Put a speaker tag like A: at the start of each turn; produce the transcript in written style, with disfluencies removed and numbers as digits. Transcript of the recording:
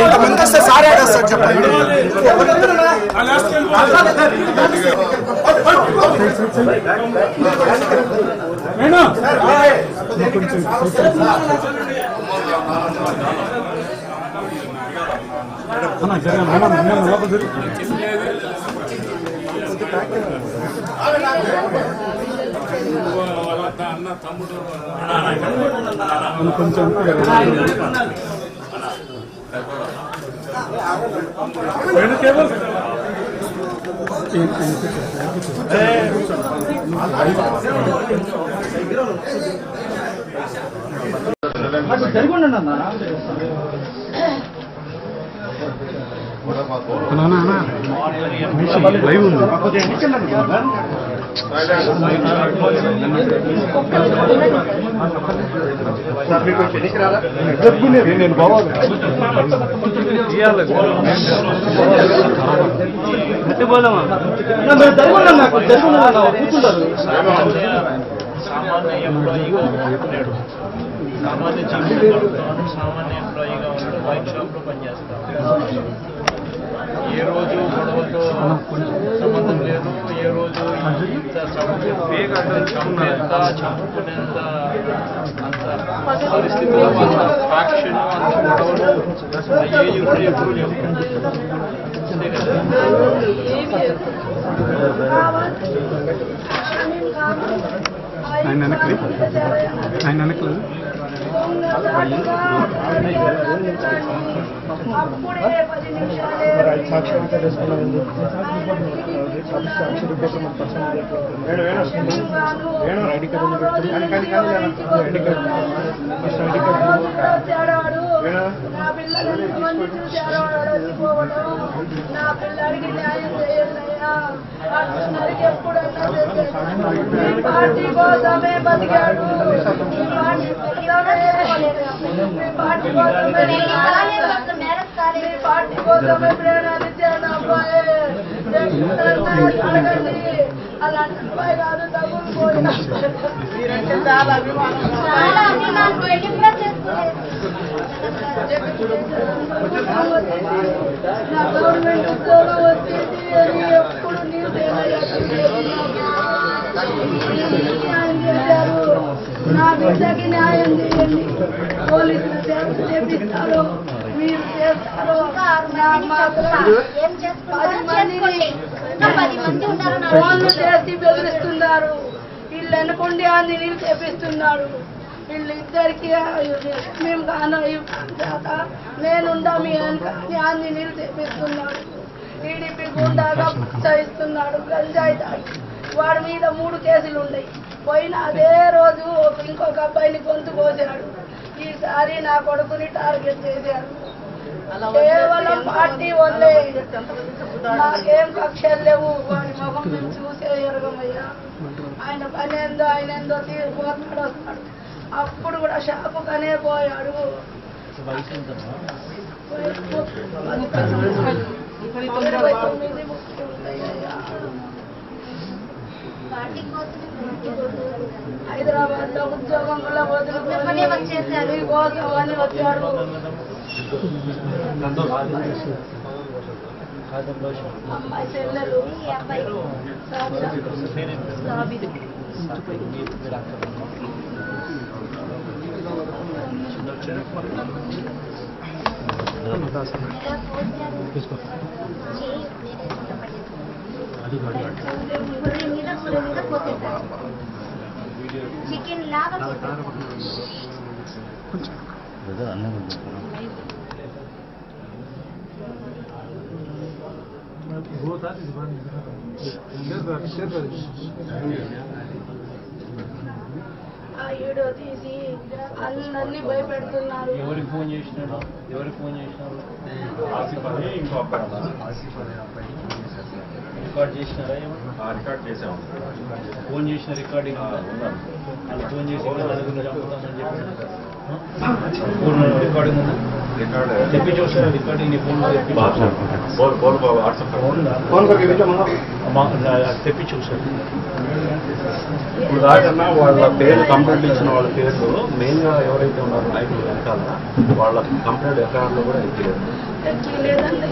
A: ఇంతమంది వస్తే సారే సార్ చెప్పండి. కొంచెం లైవ్ ఉంది. నేను బావాలి
B: సామాన్య జీవితంలో సామాన్య ఎంప్లాయీగా ఉంటూ వైన్ షాప్లో పనిచేస్తాను. ఏ రోజు గొడవతో సంబంధం లేదు, ఏ రోజు ఇంత చంపేంత చంపుకునేంత అంత పరిస్థితుల్లో అంత ఫ్యాక్షన్ అంత గొడవలు అయ్యేవి కూడా ఎప్పుడు లేవు. అంతే కదా.
A: ఆయన వెనక్కి ఆయన వెనక్కి సాక్షాత్కారం చేసుకున్నాను. ఐడి కార్డు
C: పార్టీ కోసమే ప్రేరణలు ఇచ్చాను అబ్బాయి. అలాంటి అబ్బాయి కాదు, తగులుకోయినా చాలా అభిమానం. నా గవర్నమెంట్ ఉద్యోగం వచ్చింది అని ఎప్పుడు న్యాయం చేశారు. నా బిడ్డకి న్యాయం చేయండి. పోలీసులు చేపిస్తారు, మీరు చేస్తారు. ఫోన్లు చేసి బెదిరిస్తున్నారు. వీళ్ళు వెనకుండి ఆంజనేయులు చేపిస్తున్నాడు. వీళ్ళిద్దరికి మేము కాను నేనుండా మీ వెనకాని ఆంజనేయులు చేపిస్తున్నాడు. టీడీపీ గుండాగా ప్రోత్సహిస్తున్నాడు. గంజాయి తాగి వాడి మీద 3 కేసులు ఉన్నాయి. పోయిన అదే రోజు ఇంకొక అబ్బాయిని గొంతు కోసాడు. ఈసారి నా కొడుకుని టార్గెట్ చేశాడు. కేవలం పార్టీ వల్లే, నాకేం కక్షలు లేవు. వాడి ముఖం మేము చూసే ఎరగమయ్యా. ఆయన పని ఏందో ఆయన ఏందో తీరిపోతాడు వస్తాడు. అప్పుడు కూడా షాపుకనే పోయాడు. 29 హైదరాబాద్ లో ఉద్యోగం కూడా వదులుకొని వచ్చేసారు. కోసం అని వచ్చాడు. అమ్మాయి చెల్లెలు చికెన్ లాగా వీడియో తీసి అందరినీ భయపెడుతున్నారు.
B: ఎవరికి ఫోన్ చేసినాడు? ఎవరికి ఫోన్ చేసినారు? రికార్డ్ చేసినారా?
D: రికార్డ్ చేసాము.
B: ఫోన్ చేసిన రికార్డింగ్
D: ఉన్నాను.
B: వాళ్ళు ఫోన్ చేసి నలుగురిని చంపుతామని చెప్పి ఫోన్ రికార్డింగ్ ఉందా?
D: రికార్డ్
B: చెప్పి చూసారా రికార్డింగ్? నీ ఫోన్లో
D: వాట్సాప్
A: ఫోన్ करके भेजो मंगा
B: తెప్పి చూసారు.
D: ఇప్పుడు దాకన్నా వాళ్ళ పేరు కంప్లైంట్ ఇచ్చిన వాళ్ళ పేర్లు మెయిన్గా ఎవరైతే ఉన్నారో నాయకులు వెనకాల వాళ్ళ కంప్లైంట్ ఎఫ్ఐఆర్లో కూడా ఎక్కిలేదు.
C: లేదండి